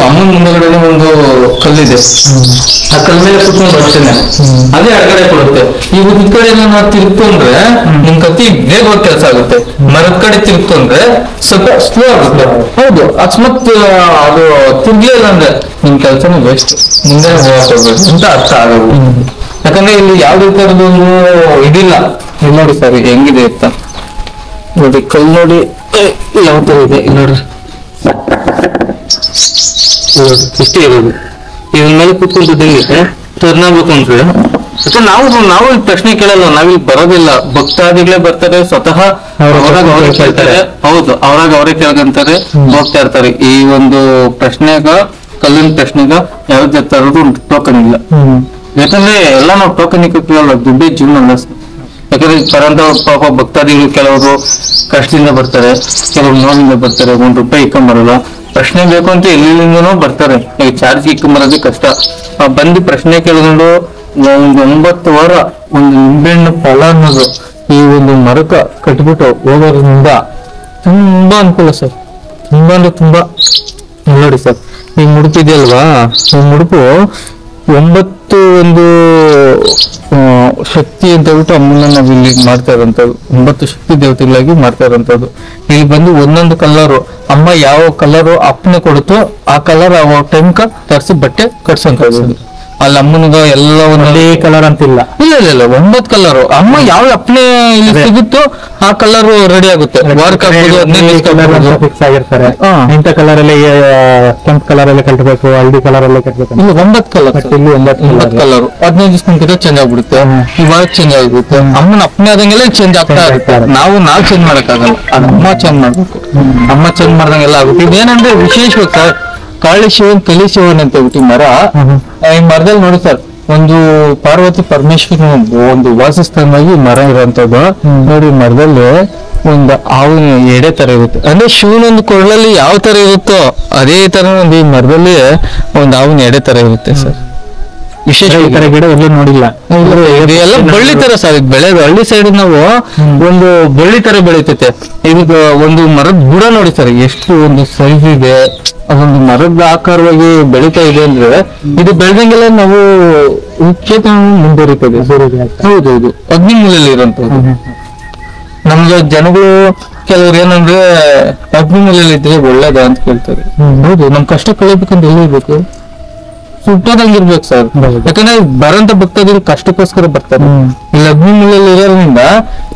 ಅಮ್ಮನ ಮುಂದಗಡೆ ಒಂದು ಕಲ್ಲಿದೆ, ಆ ಕಲ್ ಮೇಲೆ ಕುತ್ಕೊಂಡು ಬರ್ತೇನೆ, ಅದೇ ಆ ಕಡೆ ಕೊಡುತ್ತೆ. ಈ ಉದ್ದ ಕಡೆ ನಾವು ತಿರ್ಕೊಂಡ್ರೆ ನಿಮ್ ಕತ್ತಿ ವೇಗವಾಗಿ ಕೆಲಸ ಆಗುತ್ತೆ. ಮರದ ಕಡೆ ತಿರ್ಕೊಂಡ್ರೆ ಸ್ವಲ್ಪ ಸ್ಲೋ ಆಗುತ್ತೆ. ಹೌದು, ಅಕಸ್ಮಾತ್ ಅದು ತಿರ್ಗ್ಲಿಲ್ಲ ಅಂದ್ರೆ ನಿಮ್ ಕೆಲಸನೂ ವೇಸ್ಟ್, ಮುಂದೆ ಹೋಗ್ಬೇಕು ಅಂತ ಅರ್ಥ ಆಗೋದು. ಯಾಕಂದ್ರೆ ಇಲ್ಲಿ ಯಾವ್ದೇ ತರದ್ದು ಇದಿಲ್ಲ. ಇಲ್ಲಿ ನೋಡಿ ಸರ್ ಹೆಂಗಿದೆ ಅಂತ ನೋಡಿ, ಕಲ್ ನೋಡಿ ಯಾವ ತರ ಇದೆ ನೋಡ್ರಿ. ಇಷ್ಟೇ ಇರೋದು. ಇದ್ರ ಮೇಲೆ ಕೂತ್ಕೊಂಡ್ರೆ ಟರ್ನ್ ಆಗ್ಬೇಕು ಅಂದ್ರೆ ಯಾಕಂದ್ರೆ ನಾವು ಪ್ರಶ್ನೆ ಕೇಳಲ್ಲ, ನಾವಿಲ್ಲಿ ಬರೋದಿಲ್ಲ. ಭಕ್ತಾದಿಗಳೇ ಬರ್ತಾರೆ, ಸ್ವತಃ ಅವ್ರಾಗ ಅವರೇ ಕೇಳ್ತಾರೆ. ಹೌದು, ಅವ್ರಾಗ ಅವರೇ ಕೇಳ್ಕೊಂತಾರೆ, ಹೋಗ್ತಾ ಇರ್ತಾರೆ. ಈ ಒಂದು ಪ್ರಶ್ನೆಗ, ಕಲ್ಲಿನ ಪ್ರಶ್ನೆಗ ಯಾವ್ದೇ ತರದ್ದು ಒಂದು ಟೋಕನ್ ಇಲ್ಲ. ಯಾಕಂದ್ರೆ ಎಲ್ಲ ನಾವು ಟೋಕನ್ ಕೇಳಲ್ಲ, ದುಡ್ಡೇ ಜೀವನ ಅಲ್ಲ. ಯಾಕಂದ್ರೆ ಬರಂತ ಪಾಪ ಭಕ್ತಾದಿಗಳು ಕೆಲವರು ಕಷ್ಟದಿಂದ ಬರ್ತಾರೆ, ಕೆಲವರು ನೋವಿಂದ ಬರ್ತಾರೆ, ₹1 ಇಕ್ಕೊಂಬರಲ್ಲ. ಪ್ರಶ್ನೆ ಬೇಕು ಅಂತ ಎಲ್ಲಿಂದನೋ ಬರ್ತಾರೆ. ಈಗ ಚಾರ್ಜ್ ಇಕ್ಕೊಂಬರೋದೇ ಕಷ್ಟ. ಬಂದು ಪ್ರಶ್ನೆ ಕೇಳ್ಕೊಂಡು ಒಂದು 9 ವಾರ ಒಂದು ನಿಂಬೆಹಣ್ಣು ಫಲ ಅನ್ನೋದು ಈ ಒಂದು ಮರಕ ಕಟ್ಬಿಟ್ಟು ಹೋಗೋದ್ರಿಂದ ತುಂಬಾ ಅನುಕೂಲ ಸರ್. ತುಂಬಾ ಅಂದ್ರೆ ತುಂಬಾ. ನೋಡಿ ಸರ್, ಈ ಮುಡುಪು ಇದೆಯಲ್ವಾ, ಈ ಮುಡುಪು 9 ಒಂದು ಶಕ್ತಿ ಅಂತ ಹೇಳ್ಬಿಟ್ಟು ಅಮ್ಮನ ನಾವು ಇಲ್ಲಿ ಮಾಡ್ತಾ ಇರೋಂಥದ್ದು. 9 ಶಕ್ತಿ ದೇವತೆಗಳಾಗಿ ಮಾಡ್ತಾ ಇರೋಂಥದ್ದು. ಇಲ್ಲಿ ಬಂದು ಒಂದೊಂದು ಕಲರು, ಅಮ್ಮ ಯಾವ ಕಲರು ಅಪ್ಪನೆ ಕೊಡುತ್ತೋ ಆ ಕಲರ್ ಆ ಟೈಮ್ಕ ತರಿಸಿ ಬಟ್ಟೆ ಕಟ್ಸೋಂಥದ್ದು. ಅಲ್ಲಿ ಅಮ್ಮನಿಗ ಎಲ್ಲ ಒಂದೇ ಕಲರ್ ಅಂತಿಲ್ಲ, ಇಲ್ಲ ಇಲ್ಲ ಇಲ್ಲ, 9 ಕಲರು. ಅಮ್ಮ ಯಾವ ಅಪ್ಪನೆ ಇಲ್ಲಿ ಸಿಗುತ್ತೋ ಆ ಕಲರ್ ರೆಡಿ ಆಗುತ್ತೆ. ಫಿಕ್ಸ್ ಆಗಿರ್ತಾರೆ. ಇಂಥ ಕಲರ್ ಅಲ್ಲಿ ಕೆಂಪು ಕಲರ್ ಅಲ್ಲಿ ಕಟ್ಟಬೇಕು, ಹಳದಿ ಕಲರ್ ಅಲ್ಲಿ ಕಟ್ಟಬೇಕು. ಇಲ್ಲಿ 9 ಕಲರ್, ಇಲ್ಲಿ 9 ಕಲರ್ 15 ದಿವಸಕ್ಕಿಂತ ಚೇಂಜ್ ಆಗ್ಬಿಡುತ್ತೆ. ಇವಾಗ ಚೇಂಜ್ ಆಗ್ಬಿಡುತ್ತೆ. ಅಮ್ಮನ ಅಪ್ಪನೆ ಆದಂಗೆಲ್ಲ ಚೇಂಜ್ ಆಗ್ತಾ ಇರ್ತಾರೆ. ನಾವು ಚೇಂಜ್ ಮಾಡಕ್ಕಾಗಲ್ಲ, ಅದು ಅಮ್ಮ ಚೇಂಜ್ ಮಾಡ್ಬೇಕು. ಅಮ್ಮ ಚೇಂಜ್ ಮಾಡ್ದಂಗೆಲ್ಲ ಆಗುತ್ತೆ. ಇದೇನಂದ್ರೆ ವಿಶೇಷವಾಗಿ ಸರ್, ಕಾಳಿ ಶಿವನ್ ಕಲಿ ಶಿವನ್ ಅಂತ ಹೇಳ್ಬಿಟ್ಟು ಮರ. ಈ ಮರದಲ್ಲಿ ನೋಡಿ ಸರ್, ಒಂದು ಪಾರ್ವತಿ ಪರಮೇಶ್ವರನ ಒಂದು ವಾಸಸ್ಥಾನವಾಗಿ ಮರ ಇರುವಂತದ್ದು. ನೋಡಿ, ಮರದಲ್ಲಿ ಒಂದು ಹಾವಿನ ಎಡೆ ತರ ಇರುತ್ತೆ. ಅಂದ್ರೆ ಶಿವನೊಂದು ಕೊರಳಲ್ಲಿ ಯಾವ ತರ ಇರುತ್ತೋ ಅದೇ ತರ ಒಂದು ಈ ಮರದಲ್ಲಿ ಒಂದು ಹಾವಿನ ಎಡೆ ತರ ಇರುತ್ತೆ ಸರ್. ವಿಶೇಷ ಈ ತರ ಗಿಡ ಎಲ್ಲೂ ನೋಡಿಲ್ಲ. ಎಲ್ಲ ಬಳ್ಳಿ ತರ ಸರ್ ಬೆಳೆದು. ಹಳ್ಳಿ ಸೈಡ್ ನಾವು ಒಂದು ಬಳ್ಳಿ ತರ ಬೆಳೀತೈತೆ. ಇದಕ್ಕೆ ಒಂದು ಮರದ ಬುಡ ನೋಡಿ ಸರ್, ಎಷ್ಟು ಒಂದು ಸೈಜ್ ಇದೆ. ಅದೊಂದು ಮರದ ಆಕಾರವಾಗಿ ಬೆಳೀತಾ ಇದೆ ಅಂದ್ರೆ ಇದು ಬೆಳೆದಂಗೆಲ್ಲ ನಾವು ಕ್ಷೇತ್ರ ಮುಂದುವರಿತದೆ. ಹೌದೌದು, ಅಗ್ನಿಮೂಲೆಯಲ್ಲಿ ಇರುವಂತದ್ದು. ನಮ್ಗೆ ಜನಗಳು ಕೆಲವ್ರು ಏನಂದ್ರೆ ಅಗ್ನಿಮೂಲೆಯಲ್ಲಿ ಇದ್ರೆ ಒಳ್ಳೇದ ಅಂತ ಕೇಳ್ತಾರೆ. ಹೌದು, ನಮ್ ಕಷ್ಟ ಕಳಿಬೇಕಂದ್ರೆ ಎಲ್ಲಿ ಇರ್ಬೇಕು, ಸುಟ್ಟೋದಂಗಿರ್ಬೇಕು ಸರ್. ಯಾಕಂದ್ರೆ ಬರಂತ ಭಕ್ತಾದಿಗಳು ಕಷ್ಟಕ್ಕೋಸ್ಕರ ಬರ್ತಾರೆ. ಇಲ್ಲಿ ಅಗ್ನಿಮೂಲೆಯಲ್ಲಿ ಇರೋದ್ರಿಂದ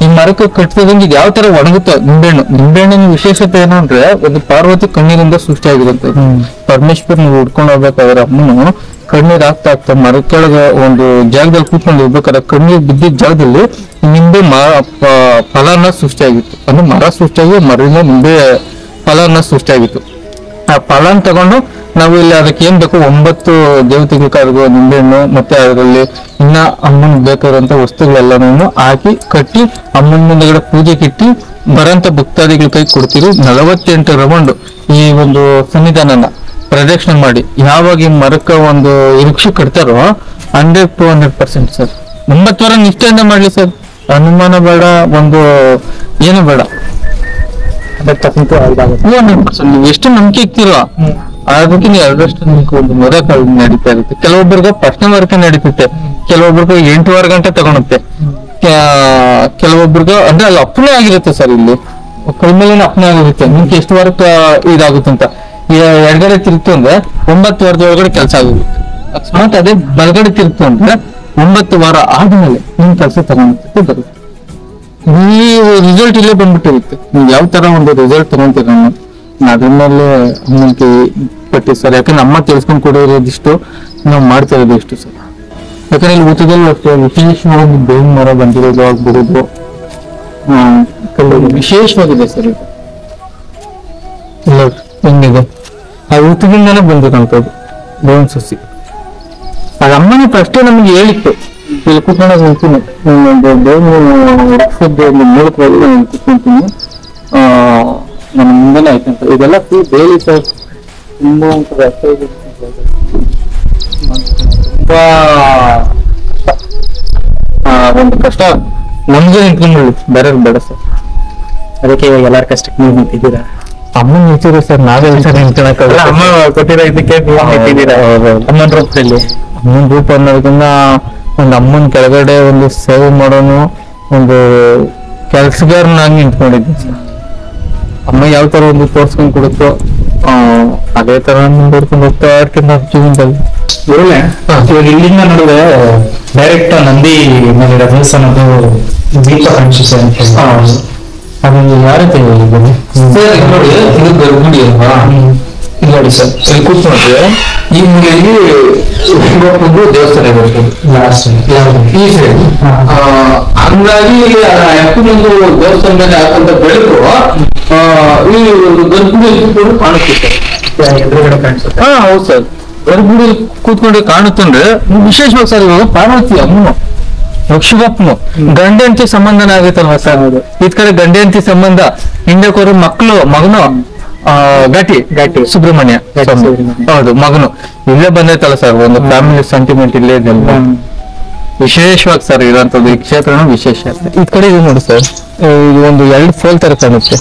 ಈ ಮರಕ್ಕೆ ಕಟ್ಟಿದಂಗೆ ಯಾವ ತರ ಒಣಗುತ್ತೋ ನಿಂಬೆಹಣ್ಣಿನ ವಿಶೇಷತೆ ಏನು ಅಂದ್ರೆ, ಒಂದು ಪಾರ್ವತಿ ಕಣ್ಣೀರಿಂದ ಸೃಷ್ಟಿಯಾಗಿರುತ್ತೆ. ಪರಮೇಶ್ವರನ ಹುಡ್ಕೊಂಡು ಹೋಗ್ಬೇಕಾದ್ರೆ ಅಮ್ಮನು ಕಣ್ಣೀರ್ ಆಗ್ತಾ ಮರ ಕೆಳಗ ಒಂದು ಜಾಗದಲ್ಲಿ ಕೂತ್ಕೊಂಡು ಹೋಗ್ಬೇಕಾದ್ರೆ ಕಣ್ಣೀರ್ ಬಿದ್ದಿದ್ದ ಜಾಗದಲ್ಲಿ ನಿಂಬೆ ಫಲನ ಸೃಷ್ಟಿಯಾಗಿತ್ತು. ಅಂದ್ರೆ ಮರ ಸೃಷ್ಟಿಯಾಗಿ ಮರದಿಂದ ನಿಂಬೆ ಫಲನ ಸೃಷ್ಟಿಯಾಗಿತ್ತು. ಆ ಫಲನ ತಗೊಂಡು ನಾವು ಇಲ್ಲಿ ಅದಕ್ಕೆ ಏನ್ ಬೇಕು, 9 ದೇವತೆಗಳ ಕಾರ್ಗೋ ನಿಂಬೆಹಣ್ಣು, ಮತ್ತೆ ಅದರಲ್ಲಿ ಇನ್ನ ಅಮ್ಮನ್ ಬೇಕಾದಂತ ವಸ್ತುಗಳೆಲ್ಲನೂ ಹಾಕಿ ಕಟ್ಟಿ ಅಮ್ಮನ ಮುಂದಗಡೆ ಪೂಜೆಗೆ ಇಟ್ಟು ಬರಂತ ಭಕ್ತಾದಿಗಳ ಕೈ ಕೊಡ್ತೀವಿ. 48 ರೌಂಡ್ ಈ ಒಂದು ಸನ್ನಿಧಾನನ ಪ್ರದಕ್ಷಿಣೆ ಮಾಡಿ ಯಾವಾಗ ಈ ಮರಕ್ಕ ಒಂದು ವೃಕ್ಷ ಕಟ್ತಾರೋ 100 to 100% ಸರ್. 9 ವಾರ ನಿಷ್ಠೆಯಿಂದ ಮಾಡ್ಲಿ ಸರ್, ಅನುಮಾನ ಬೇಡ, ಒಂದು ಏನು ಬೇಡ. 100% ನೀವು ಎಷ್ಟು ನಂಬಿಕೆ ಇಕ್ತಿರೋ ಅದಕ್ಕೆ ನೀವು ಎರಡಷ್ಟು ನಿಮ್ಗೆ ಒಂದು ಮರ ಕಾಳು ನಡೀತಾ ಇರುತ್ತೆ. ಕೆಲವೊಬ್ಬರಿಗೆ ಪ್ರಶ್ನೆ ವರ್ಗ ನಡೀತೈತೆ, ಕೆಲವೊಬ್ರಿಗೆ 8 ಗಂಟೆ ತಗೊಳುತ್ತೆ, ಕೆಲವೊಬ್ರಿಗೆ ಅಂದ್ರೆ ಅಲ್ಲಿ ಅಪ್ಪನೇ ಆಗಿರುತ್ತೆ ಸರ್. ಇಲ್ಲಿ ಕೈಮೇಲೆ ಅಪ್ಪನೇ ಆಗಿರುತ್ತೆ. ನಿಮ್ಗೆ ಎಷ್ಟು ವಾರಕ್ಕೆ ಇದಾಗುತ್ತೆ ಅಂತ ಎಡಗಡೆ ತಿರುಗ್ತು ಅಂದ್ರೆ 9 ವಾರದೊಳಗಡೆ ಕೆಲಸ ಆಗುತ್ತೆ. ಅಕಸ್ಮಾತ್ ಅದೇ ಬಲಗಡೆ ತಿರುಗ್ತು ಅಂದ್ರೆ 9 ವಾರ ಆದ್ಮೇಲೆ ನಿಮ್ ಕೆಲಸ ತಗೊಂಡು ಬರುತ್ತೆ. ಈ ರಿಸಲ್ಟ್ ಇಲ್ಲೇ ಬಂದ್ಬಿಟ್ಟಿರುತ್ತೆ. ನೀವು ಯಾವ ತರ ಒಂದು ರಿಸಲ್ಟ್ ತಗೊಂತೀರ ಅದ್ರ ಮೇಲೆ ಅಮ್ಮನಿಗೆ ಪಟ್ಟಿ ಸರ್. ಯಾಕಂದ್ರೆ ಅಮ್ಮ ತಿಳ್ಸ್ಕೊಂಡ್ ಕೊಡೋದಿಷ್ಟು, ನಾವು ಮಾಡ್ತಾ ಇರೋದು ಇಷ್ಟು ಸರ್. ಯಾಕಂದ್ರೆ ಇಲ್ಲಿ ಊಟದಲ್ಲಿ ಅಷ್ಟೇ ವಿಶೇಷವಾಗಿ ಬೇವಿನ ಮರ ಬಂದಿರೋದು ಆಗ್ಬಿಡೋದು ವಿಶೇಷವಾಗಿದೆ ಸರ್. ಇದು ಇಲ್ಲ ಹೆಂಗಿದೆ, ಆ ಊಟದಿಂದಾನೇ ಬಂದಿರೋಂಥದ್ದು ಬೇವಿನ ಸಸಿ. ಅದು ಅಮ್ಮನೇ ಫಸ್ಟೇ ನಮ್ಗೆ ಹೇಳಿತ್ತು. ಇಲ್ಲಿ ಕೂತ್ಕೊಂಡಾಗ ಹೇಳ್ತೀನಿ, ಬೇವಿನ ಮೂಲಕವಾಗಿ ನಾನು ಕೂತ್ಕೊಂತೀನಿ, ನನ್ನ ಮುಂದೆನೇ ಆಯ್ತಂತ. ಇದೆಲ್ಲ ಬೇಲಿ ಸರ್, ತುಂಬಾ ತುಂಬಾ ಒಂದು ಕಷ್ಟ ನಮ್ಗೆ ನಿಂತ್ಕೊಂಡ್ಬಿಡ್ಲಿ, ಬೇರೆ ಬೇಡ ಸರ್. ಅದಕ್ಕೆ ಇವಾಗ ಎಲ್ಲಾರ ಕಷ್ಟಕ್ಕೆ ನೀವು ನಿಂತಿದ್ದೀರಾ. ಅಮ್ಮನ್ ನಿಂತಿರೋ ಸರ್, ನಾವೇ ಸರ್ ನಿಂತ್ಕೊಳಕ್ಕಾಗಲ್ಲ. ಅಮ್ಮ ಕೊಟ್ಟಿರೋ ಇದಕ್ಕೆ ನೀವು ನಿಂತಿದ್ದೀರಾ ಅಮ್ಮನ ರೂಪದಲ್ಲಿ. ಅಮ್ಮನ ರೂಪ ಅನ್ನೋದಕ್ಕಿಂತ ಒಂದು ಅಮ್ಮನ ಕೆಳಗಡೆ ಒಂದು ಸೇವೆ ಮಾಡೋನು ಒಂದು ಕೆಲ್ಸಗಾರನಾಗಿ ನಿಂತ್ಕೊಂಡಿದ್ದೀನಿ ಸರ್. ಅಮ್ಮ ಯಾವ ತರ ಒಂದು ತೋರ್ಸ್ಕೊಂಡ್ ಕೊಡುತ್ತೋ ಅದೇ ತರ ಮುಂದುವರ್ಕೊಂಡು ಹೋಗ್ತಾ ಇರ್ತೀನಿ ನಾವು ಜೀವನದಲ್ಲಿ. ಗುರುಳೆ, ಇವಾಗ ಇಲ್ಲಿಂದ ನೋಡಿದ್ರೆ ಡೈರೆಕ್ಟ್ ನಂದಿ ಮೇಲೆ ದೇವಸ್ಥಾನದ್ದು ದೀಪ ಕಾಣಿಸುತ್ತೆ ಅಂತ ಹೇಳಿ ಅದು ಯಾವ ರೀತಿ ಹೇಳಿದ್ದೀನಿ ಸರ್? ಈಗ ನೋಡಿ, ಇದು ಗರ್ಭಗುಡಿ ಅಲ್ವಾ? ಇಲ್ಲಿ ನೋಡಿ ಸರ್, ಇಲ್ಲಿ ಕೂತ್ಕೊಂಡ್ರೆ ಈ ಮೂಲೆಯಲ್ಲಿ ಒಂದು ದೇವಸ್ಥಾನ ಇರುತ್ತೆ ಲಾಸ್ಟ್ ಈ ಸೈಡ್. ಹಂಗಾಗಿ ಎಪ್ಪನೊಂದು ದೇವಸ್ಥಾನ ಮೇಲೆ ಹಾಕಂತ ಬೆಳಕು ಈ ಗರ್ಭಗುಡಿ ಕೂತ್ಕೊಂಡು ಕಾಣಿಸುತ್ತೆ. ಎದುರುಗಡೆ ಕಾಣಿಸುತ್ತೆ. ಹೌದು ಸರ್, ಗರ್ಭಗುಡಿ ಕೂತ್ಕೊಂಡ್ರೆ ಕಾಣುತ್ತಂದ್ರೆ ವಿಶೇಷವಾಗಿ ಸರ್ ಇವಾಗ ಪಾರ್ವತಿ ಅಮ್ಮನು ಶಿವಪ್ಪನು ಗಂಡ ಹೆಂಡತಿ ಸಂಬಂಧನ ಆಗೈತಲ್ವಾ ಸರ್? ಇದ್ ಕಡೆ ಗಂಡ ಹೆಂಡತಿ ಸಂಬಂಧ, ಹಿಂದಕ್ಕೋರು ಮಗನು ಘಾಟಿ ಸುಬ್ರಹ್ಮಣ್ಯ. ಹೌದು, ಮಗನು ಇಲ್ಲೇ ಬಂದೈತಲ್ಲ ಸರ್, ಒಂದು ಫ್ಯಾಮಿಲಿ ಸೆಂಟಿಮೆಂಟ್ ಇಲ್ಲೇ ಇದೆ. ವಿಶೇಷವಾಗಿ ಸರ್ ಇರೋಂಥದ್ದು ಈ ಕ್ಷೇತ್ರನ ವಿಶೇಷ. ಇದ್ ಕಡೆ ಇದು ನೋಡಿ ಸರ್, ಇದು ಒಂದು 2 ಫೋಲ್ ತರ ಕಾಣುತ್ತೆ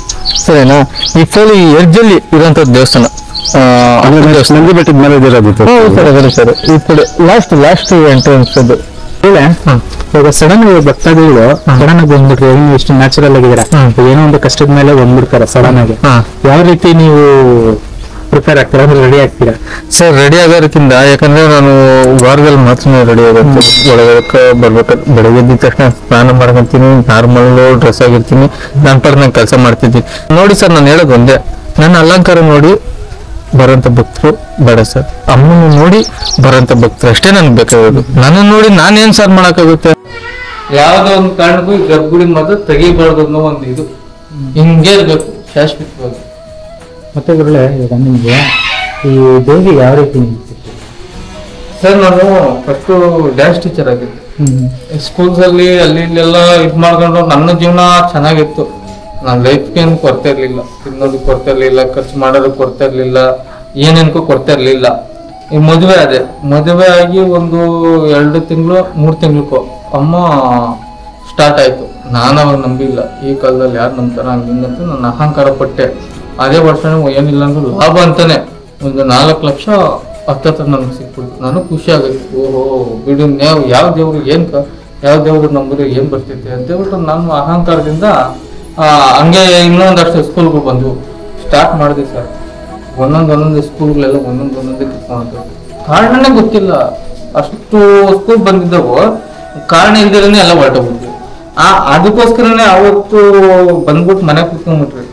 ಸರಿನಾ? ಈ ಫೋಲ್ ಈ ಎಡ್ಜಲ್ಲಿ ಇರೋಂಥದ್ದು ದೇವಸ್ಥಾನ. ನಂದಿ ಬೆಟ್ಟದ ಮೇಲೆ ಇದಿರೋದು ಸರ್ ಅದೇ ಸರ್. ಈ ಕಡೆ ಲಾಸ್ಟ್ ಎಂಟ್ರೆನ್ಸ್ ಅದು. ಇವಾಗ ಸಡನ್ ಭಕ್ತಾದಿಗಳು ಸಡನ್ ಆಗಿ ಬಂದ್ಬಿಟ್ರೆ ಏನು ಎಷ್ಟು ನ್ಯಾಚುರಲ್ ಆಗಿದ್ದೀರಾ, ಏನೋ ಒಂದು ಕಷ್ಟದ ಮೇಲೆ ಬಂದ್ಬಿಡ್ತಾರೆ ಸಡನ್ ಆಗಿ. ಯಾವ ರೀತಿ ನೀವು ಪ್ರಿಪೇರ್ ಆಗ್ತೀರಾ ಅಂದ್ರೆ ರೆಡಿ ಆಗ್ತೀರಾ? ಸರ್ ರೆಡಿ ಆಗೋದಕ್ಕಿಂತ, ಯಾಕಂದ್ರೆ ನಾನು ವಾರದಲ್ಲಿ ಮಾತ್ರ ರೆಡಿ ಆಗುತ್ತೆ. ಒಳಗಡೆ ಬರ್ಬೇಕಾದ್ರೆ ಬೆಳಗ್ಗೆ ಎದ್ದ ತಕ್ಷಣ ಸ್ನಾನ ಮಾಡ್ಕೊಂತೀನಿ, ನಾರ್ಮಲ್ ಡ್ರೆಸ್ ಆಗಿರ್ತೀನಿ, ನನ್ನ ಪರ ನಾನು ಕೆಲಸ ಮಾಡ್ತಿದ್ದೀನಿ. ನೋಡಿ ಸರ್, ನಾನು ಹೇಳೋದು ಒಂದೇ, ನನ್ನ ಅಲಂಕಾರ ನೋಡಿ ಬರೋಂಥ ಭಕ್ತರು ಬೇಡ ಸರ್, ಅಮ್ಮನ ನೋಡಿ ಬರೋಂಥ ಭಕ್ತರು ಅಷ್ಟೇ ನನ್ಗೆ ಬೇಕಾಗೋದು. ನನ್ನ ನೋಡಿ ನಾನೇನ್ ಸರ್ ಮಾಡಕ್ಕಾಗುತ್ತೆ? ಯಾವ್ದೋ ಒಂದು ಕಾರಣಕ್ಕೂ ಈ ಗರ್ಭಗುಡಿ ಮಾತ್ರ ತೆಗಿಬಾರ್ದು ಅನ್ನೋ ಒಂದು ಇದು ಹಿಂಗೆ ಇರ್ಬೇಕು ಶಾಶ್ವತವಾಗಿ. ಮತ್ತೆ ಗುರುಳೆ, ಇವಾಗ ನಿಮ್ಗೆ ಈ ದೇವಿ ಯಾವ ರೀತಿ ಸರ್? ನಾನು ಫಸ್ಟ್ ಡ್ಯಾನ್ಸ್ ಟೀಚರ್ ಆಗಿದ್ದೆ. ಸ್ಕೂಲ್ಸ್ ಅಲ್ಲಿ ಅಲ್ಲಿ ಇಲ್ಲೆಲ್ಲ ಇದ್ ಮಾಡ್ಕೊಂಡು ನನ್ನ ಜೀವನ ಚೆನ್ನಾಗಿತ್ತು. ನನ್ನ ಲೈಫ್ಗೆ ಏನು ಕೊರತೆ ಇರ್ಲಿಲ್ಲ, ತಿನ್ನೋದಕ್ಕೆ ಕೊರತೆ ಇರ್ಲಿಲ್ಲ, ಖರ್ಚು ಮಾಡೋದಕ್ಕೆ ಕೊರತೆ ಇರ್ಲಿಲ್ಲ, ಏನೇನಕ್ಕೂ ಕೊರತೆ ಇರ್ಲಿಲ್ಲ. ಈ ಮದುವೆ ಆಗಿ ಒಂದು 2 ತಿಂಗಳು 3 ತಿಂಗ್ಳಕ್ಕೂ ಅಮ್ಮ ಸ್ಟಾರ್ಟ್ ಆಯ್ತು. ನಾನು ಅವಾಗ ನಂಬಿಲ್ಲ, ಈ ಕಾಲದಲ್ಲಿ ಯಾರು ನಂಬ್ತಾರ ಹಂಗಿಂಗಂತ ನನ್ನ ಅಹಂಕಾರ ಪಟ್ಟೆ. ಅದೇ ವರ್ಷ ಏನಿಲ್ಲ ಅಂದ್ರೂ ಲಾಭ ಅಂತಾನೆ ಒಂದು 4 ಲಕ್ಷ ಹತ್ತತ್ರ ನನಗೆ ಸಿಕ್ಬಿಡ್ತು. ನನಗೆ ಖುಷಿ ಆಗುತ್ತೆ. ಓಹೋ ಬಿಡು, ಯಾವ ದೇವ್ರು ಯಾವ ದೇವ್ರು ನಂಬಿದ್ರೆ ಏನ್ ಬರ್ತೈತೆ ಅಂತ ಹೇಳ್ಬಿಟ್ಟು ನಾನು ಅಹಂಕಾರದಿಂದ ಹಂಗೆ ಇನ್ನೊಂದಷ್ಟು ಸ್ಕೂಲ್ಗಳು ಬಂದು ಸ್ಟಾರ್ಟ್ ಮಾಡಿದೆ ಸರ್. ಒಂದೊಂದು ಸ್ಕೂಲ್ಗಳೆಲ್ಲ ಒಂದೊಂದೇ ಕಿತ್ಕೊಂಡು ಕಾರಣನೇ ಗೊತ್ತಿಲ್ಲ. ಅಷ್ಟು ಸ್ಕೂಲ್ ಬಂದಿದ್ದವು ಕಾರಣ ಇಲ್ದಿರನೇ ಎಲ್ಲ ಹೊರಟೋಗ್ಬಿಟ್ವಿ. ಅದಕ್ಕೋಸ್ಕರನೇ ಅವತ್ತು ಬಂದ್ಬಿಟ್ಟು ಮನೆ ಕುತ್ಕೊಂಡ್ಬಿಟ್ರಿ,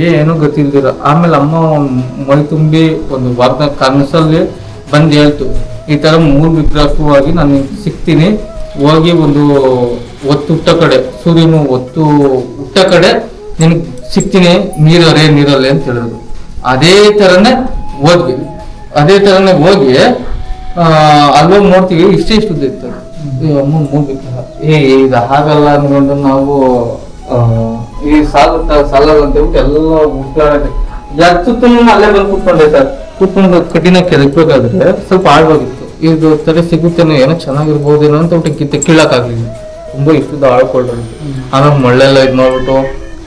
ಏನೂ ಗೊತ್ತಿಲ್ದಿರ. ಆಮೇಲೆ ಅಮ್ಮ ಮೈ ತುಂಬಿ ಒಂದು ವಾರದ ಕನಸಲ್ಲಿ ಬಂದು ಹೇಳ್ತು, ಈ ತರ 3 ವಿಗ್ರಹವಾಗಿ ನಾನು ಸಿಗ್ತೀನಿ, ಹೋಗಿ ಒಂದು ಒತ್ತು ಹುಟ್ಟ ಕಡೆ, ಸೂರ್ಯನು ಒತ್ತು ಹುಟ್ಟ ಕಡೆ ನಿನ್ಗೆ ಸಿಗ್ತೀನಿ, ನೀರಲ್ಲೇ ಅಂತ ಹೇಳಿದ್ರು. ಅದೇ ತರನೇ ಹೋಗಿ ಅಲ್ಲೋಗಿ ನೋಡ್ತೀವಿ, ಇಷ್ಟೇ ಇತ್ತು ಅಮ್ಮ 3 ವಿಗ್ರಹ. ಇದು ಹಾಗಲ್ಲ ಅನ್ಕೊಂಡು ನಾವು ಈ ಸಾಲಲ್ಲ ಅಂತ ಹೇಳ್ಬಿಟ್ಟು ಎಲ್ಲ ಹುಡ್ಕಾಡದೆ ಅಲ್ಲೇ ಬಂದು ಕೂತ್ಕೊಂಡೆ ಸರ್. ಕೂತ್ಕೊಂಡು ಕಠಿಣ ಕೆದಕ್ಬೇಕಾದ್ರೆ ಸ್ವಲ್ಪ ಆಳ್ವಾಗಿತ್ತು. ಇದು ತರ ಸಿಗುತ್ತೇನೋ, ಏನೋ ಚೆನ್ನಾಗಿರ್ಬೋದೇನೋ ಅಂತ ಬಿಟ್ಟು ಕೀಳಕ್ಕಾಗ್ಲಿಲ್ಲ. ತುಂಬಾ ಇಷ್ಟದ ಆಳ್ಕೊಳ್ಳೋದು. ಆಮೇಲೆ ಮಳ್ಳೆಲ್ಲ ಇದ್ ಮಾಡ್ಬಿಟ್ಟು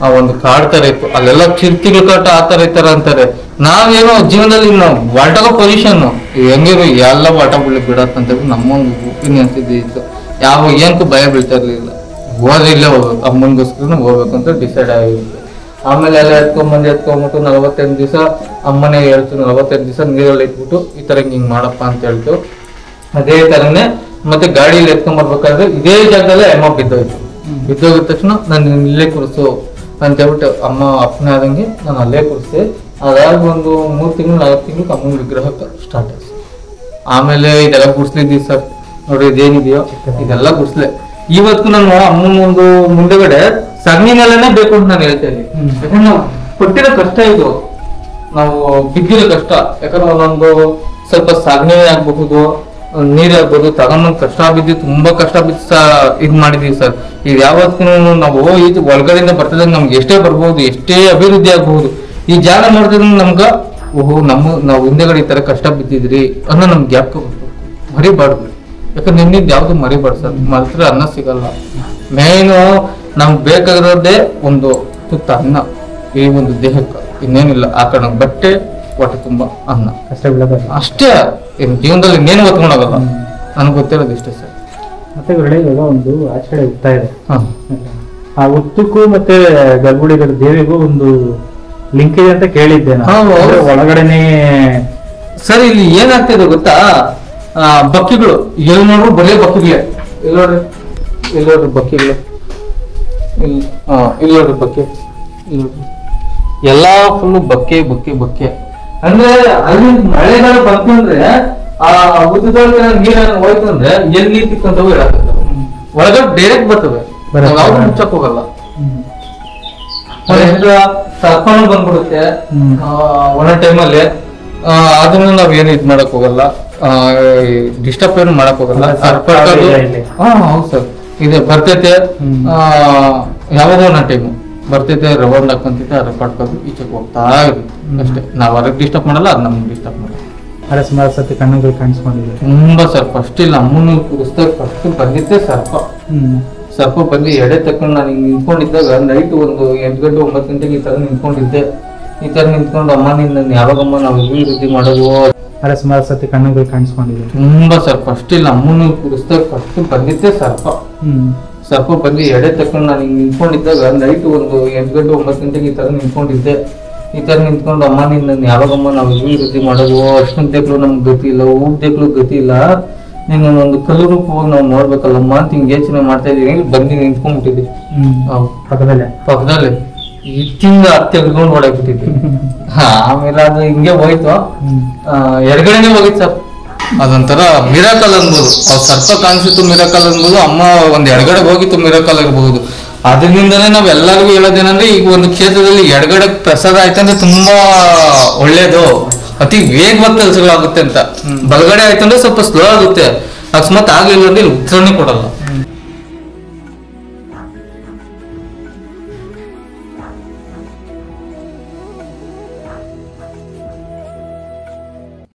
ಆ ಒಂದು ಕಾಡ್ ತರ ಇತ್ತು, ಅಲ್ಲೆಲ್ಲ ಚಿರ್ತಿಗಳು ಕಟ್ಟ ಆ ತರ ಈ ತರ ಅಂತಾರೆ. ನಾವೇನೋ ಜೀವನದಲ್ಲಿ ನಾವು ವಾಟಗೋ ಪೊಸಿಷನ್ ಹೆಂಗಿರು ಎಲ್ಲ ವಾಟ ಬಿಡ್ಲಿಕ್ಕೆ ಬಿಡತ್ತ ಅಂತ ಹೇಳಿ ನಮ್ಮೊಂದು ಒಪಿನಿಯನ್ಸ್ ಇತ್ತು. ಏನಕ್ಕೂ ಭಯ ಬೀಳ್ತಾ ಇರ್ಲಿಲ್ಲ. ಇಲ್ಲೇ ಹೋಗ್ಬೇಕು, ಅಮ್ಮನಿಗೋಸ್ಕರ ಹೋಗ್ಬೇಕು ಅಂತ ಡಿಸೈಡ್ ಆಗಿರುತ್ತೆ. ಆಮೇಲೆ ಎಲ್ಲ ಎತ್ಕೊಂಡ್ಬಿಟ್ಟು 45 ದಿವಸ ಅಮ್ಮನೇ ಹೇಳ್ತು, 45 ದಿವಸ ನೀರಲ್ಲಿ ಇಟ್ಬಿಟ್ಟು ಈ ತರ ಹಿಂಗ್ ಮಾಡಪ್ಪ ಅಂತ ಹೇಳ್ತು. ಅದೇ ತರನೇ ಮತ್ತೆ ಗಾಡಿಯಲ್ಲಿ ಎತ್ಕೊಂಡ್ಬರ್ಬೇಕಾದ್ರೆ ಇದೇ ಜಾಗದಲ್ಲೇ ಅಮ್ಮ ಬಿದ್ದೋಗಿದ ತಕ್ಷಣ ನಾನು ಇಲ್ಲೇ ಕುರ್ಸು ಅಂತ ಹೇಳ್ಬಿಟ್ಟು ಅಮ್ಮ ಅಪ್ಪನೇ ಆದಂಗೆ ನಾನು ಅಲ್ಲೇ ಕುರ್ಸಿ. ಅದಾದ ಒಂದು 3 ತಿಂಗಳು 4 ತಿಂಗಳು ಅಮ್ಮನ ವಿಗ್ರಹಕ್ಕೆ ಸ್ಟಾರ್ಟ್ ಆಯ್ತು. ಆಮೇಲೆ ಇದೆಲ್ಲ ಗುಡ್ಸ್ಲಿದ್ದೀವಿ ಸರ್. ನೋಡ್ರಿ ಇದೇನಿದೆಯೋ ಇದೆಲ್ಲ ಗುಡ್ಸ್ಲೆ. ಇವತ್ತು ನಾನು ಅಮ್ಮನ ಒಂದು ಮುಂದೆಗಡೆ ಸಗಣಿನೆಲ್ಲನೇ ಬೇಕು ಅಂತ ನಾನು ಹೇಳ್ತಾ ಇದ್ದೀನಿ. ಯಾಕಂದ್ರೆ ನಾವು ಕೊಟ್ಟಿರೋ ಕಷ್ಟ ಇದು, ನಾವು ಬಿದ್ದಿರೋ ಕಷ್ಟ. ಯಾಕಂದ್ರೆ ಒಂದೊಂದು ಸ್ವಲ್ಪ ಸಗಣಿ ಆಗ್ಬಹುದು, ನೀರ್ ಆಗ್ಬೋದು, ತಗೊಂಡ್ ಕಷ್ಟ ಬಿದ್ದು ತುಂಬಾ ಕಷ್ಟ ಬಿದ್ದು ಇದ್ ಮಾಡಿದೀವಿ ಸರ್. ಇದು ಯಾವತ್ತೂ ನಾವು ಇದು ಒಳಗಡೆಯಿಂದ ಬರ್ತದಂಗ ನಮ್ಗೆ ಎಷ್ಟೇ ಬರ್ಬೋದು, ಎಷ್ಟೇ ಅಭಿವೃದ್ಧಿ ಆಗ್ಬಹುದು, ಈ ಜಾಗ ನೋಡಿದ್ರೆ ನಮ್ಗ ನಾವು ಹಿಂದೆಗಡೆ ಈ ತರ ಕಷ್ಟ ಬಿದ್ದಿದ್ರಿ ಅನ್ನೋ ನಮ್ಗೆ ಗ್ಯಾಪ್ ಮರಿಬಾರ್ದು. ಯಾಕಂದ್ರೆ ನಿನ್ನಿದ್ ಯಾವ್ದು ಮರಿಬಾರ್ದು ಸರ್, ಮರೆತ್ರೆ ಅನ್ನ ಸಿಗಲ್ಲ. ಮೇನು ನಮ್ಗೆ ಬೇಕಾಗಿರೋದೇ ಒಂದು ತುತ್ತ ಅನ್ನ ಈ ಒಂದು ದೇಹಕ್ಕೆ, ಇನ್ನೇನಿಲ್ಲ. ಆ ಕಡೆ ಬಟ್ಟೆ, ಹೊಟ್ಟೆ ತುಂಬಾ ಅನ್ನ ಕಷ್ಟ ಬೀಳೋದು ಅಷ್ಟೇ. ಇನ್ ಜೀವನದಲ್ಲಿ ಇನ್ನೇನು ಹೊತ್ಕೊಂಡೋಗಲ್ಲ. ನನಗೆ ಗೊತ್ತಿರೋದು ಇಷ್ಟೇ ಸರ್. ಮತ್ತೆ ಒಳ್ಳೆ ಇವಾಗ ಒಂದು ಆಚರಣೆ ಹೋಗ್ತಾ ಇದೆ. ಹಾ, ಆ ಹುತ್ತಕ್ಕೂ ಮತ್ತೆ ಗರ್ಭುಡಿಗಳ ದೇವಿಗೂ ಒಂದು ಲಿಂಕ್ ಇದೆ ಅಂತ ಕೇಳಿದ್ದೆ ನಾನು. ಹೌದು. ಅಂದ್ರೆ ಒಳಗಡೆನೆ ಸರ್ ಇಲ್ಲಿ ಏನಾಗ್ತಿದೆ ಗೊತ್ತಾ, ಬಕ್ಕಿಗಳು ಎಲ್ಲಿ ನೋಡ್ರು ಬರೀ ಬಕ್ಕಿಗಳೇ. ಇಲ್ಲಿ ನೋಡ್ರಿ, ಇಲ್ಲಿ ನೋಡ್ರಿ ಬಕ್ಕಿಗಳು, ಇಲ್ಲಿ ನೋಡ್ರಿ ಬಕ್ಕೆ, ಇಲ್ಲಿ ನೋಡ್ರಿ ಎಲ್ಲಾ ಫುಲ್ ಬಕ್ಕೆ ಬಕ್ಕೆ ಬಕ್ಕೆ. ಅಂದ್ರೆ ಅಲ್ಲಿ ಮಳೆಗಾಲ ಬಂತು ಅಂದ್ರೆ ಆ ಉದ್ದದೊಳಗೆ ನೀರನ್ನು ಹೋಯ್ತು ಅಂದ್ರೆ ಎಲ್ಲಿ ನೀರ್ ತಿಕ್ಕೊಂತವು ಇಡಾಕತ್ತವೆ, ಒಳಗಡೆ ಡೈರೆಕ್ಟ್ ಬರ್ತವೆ, ಯಾವ್ದು ಮುಚ್ಚಕ್ ಹೋಗಲ್ಲ. ಸರ್ಪನು ಬಂದ್ಬಿಡುತ್ತೆ ಒಂದೊಂದ್ ಟೈಮಲ್ಲಿ. ಅದನ್ನ ನಾವ್ ಏನು ಇದ್ ಮಾಡಕ್ ಹೋಗಲ್ಲ, ಡಿಸ್ಟರ್ಬ್ ಏನು ಮಾಡಕ್ ಹೋಗಲ್ಲ. ಹೌದು ಸರ್, ಇದೆ ಬರ್ತೈತೆ. ಯಾವಾಗ ಒಂದೊಂದ್ ಟೈಮು ಬರ್ತೈತೆ, ರೌಂಡ್ ಹಾಕೊಂತೈತೆ, ಪಡ್ಕೋದು ಈಚೆಗೆ ಹೋಗ್ತಾ ಇರುತ್ತೆ ಅಷ್ಟೇ. ನಾವ್ ಹೊರಗೆ ಡಿಸ್ಟರ್ಬ್ ಮಾಡಲ್ಲ, ಅದು ನಮ್ಗೆ ಡಿಸ್ಟರ್ಬ್ ಮಾಡಲ್ಲ. ಅರೆ ಸುಮಾರು ಸತಿ ಕಣ್ಣುಗಳು ಕಾಣಿಸ್ಕೊಂಡಿದೆ ತುಂಬಾ ಸರ್. ಫಸ್ಟ್ ಇಲ್ಲಿ ಅಮ್ಮನ ಕುರಿಸ್ದಾಗ ಫಸ್ಟ್ ಬಂದಿದ್ದೆ ಸರ್ಪ. ಸರ್ಪ ಬಂದು ಎಡೆ ತಕೊಂಡು ನಾನು ಹಿಂಗ್ ನಿಂತ್ಕೊಂಡಿದ್ದಾಗ ನೈಟ್ ಒಂದು 8 ಗಂಟೆ 9 ಗಂಟೆಗೆ ಈ ತರ ನಿಂತ್ಕೊಂಡಿದ್ದೆ. ಈ ತರ ನಿಂತ್ಕೊಂಡು ಅಮ್ಮ ನಿನ್ನ ಯಾವಾಗಮ್ಮ ನಾವು ವೃದ್ಧಿ ಮಾಡೋದು. ಅರೆ ಸುಮಾರು ಸತಿ ಕಣ್ಣುಗಳು ಕಾಣಿಸ್ಕೊಂಡಿದೆ ತುಂಬಾ ಸರ್. ಫಸ್ಟ್ ಇಲ್ಲಿ ಅಮ್ಮನ ಕುರಿಸ್ದಾಗ ಫಸ್ಟ್ ಬಂದಿದ್ದೆ ಸರ್ಪ. ಸರ್ಪ ಬಂದು ಎಡೆ ತಕೊಂಡು ನಾನು ಹಿಂಗ್ ನಿಂತ್ಕೊಂಡಿದ್ದಾಗ ನೈಟ್ ಒಂದು 8 ಗಂಟೆ 9 ಗಂಟೆಗೆ ಈ ತರ ನಿಂತ್ಕೊಂಡಿದ್ದೆ. ಈ ತರ ನಿಂತ್ಕೊಂಡು ಅಮ್ಮ ನಿನ್ನ ಯಾವಾಗಮ್ಮ ನಾವು ವೃದ್ಧಿ ಮಾಡೋದು, ಅಷ್ಟೊಂದೇಕ್ಳು ನಮ್ಗೆ ಗತಿ ಇಲ್ಲ, ಊಟದೇಕ್ಳು ಗತಿ ಇಲ್ಲ, ನೀನು ಒಂದು ಕಲ್ಲು ರೂಪವಾಗಿ ನಾವು ನೋಡ್ಬೇಕಲ್ಲಮ್ಮ ಅಂತ ಹಿಂಗ್ ಯೋಚನೆ ಮಾಡ್ತಾ ಇದೀನಿ. ಬಂದು ನಿಂತ್ಕೊಂಡ್ಬಿಟ್ಟಿದ್ದೆ ಪಕ್ಕದಲ್ಲಿ. ಇತ್ತಿಂದ ತೆಗೆದುಕೊಂಡು ಹೊಡಕ್ಬಿಟ್ಟಿದ್ದೆ. ಆಮೇಲೆ ಅದು ಹಿಂಗೆ ಹೋಯ್ತು, ಎಡಗಡೆನೆ ಹೋಗಿತ್ತು ಸರ್. ಅದೊಂಥರ ಮಿರಾಕಲ್ ಅನ್ಬೋದು. ಅವ್ರು ಸರ್ಪ ಕಾಣಿಸಿತ್ತು ಮಿರಾಕಲ್ ಅನ್ಬೋದು, ಅಮ್ಮ ಒಂದ್ ಎಡಗಡೆ ಹೋಗಿತ್ತು ಮಿರಾಕಲ್ ಇರಬಹುದು. ಅದರಿಂದನೇ ನಾವ್ ಎಲ್ಲರಿಗೂ ಹೇಳೋದೇನಂದ್ರೆ, ಈಗ ಒಂದು ಕ್ಷೇತ್ರದಲ್ಲಿ ಎಡಗಡೆ ಪ್ರಸಾದ ಆಯ್ತಂದ್ರೆ ತುಂಬಾ ಒಳ್ಳೇದು, ಅತಿ ವೇಗವಾದ ಕೆಲಸಗಳಾಗುತ್ತೆ ಅಂತ. ಬಲಗಡೆ ಆಯ್ತಂದ್ರೆ ಸ್ವಲ್ಪ ಸ್ಲೋ ಆಗುತ್ತೆ. ಅಕಸ್ಮಾತ್ ಆಗ್ಲಿಲ್ಲ ಅಂದ್ರೆ ಉತ್ತರನೇ ಕೊಡಲ್ಲ.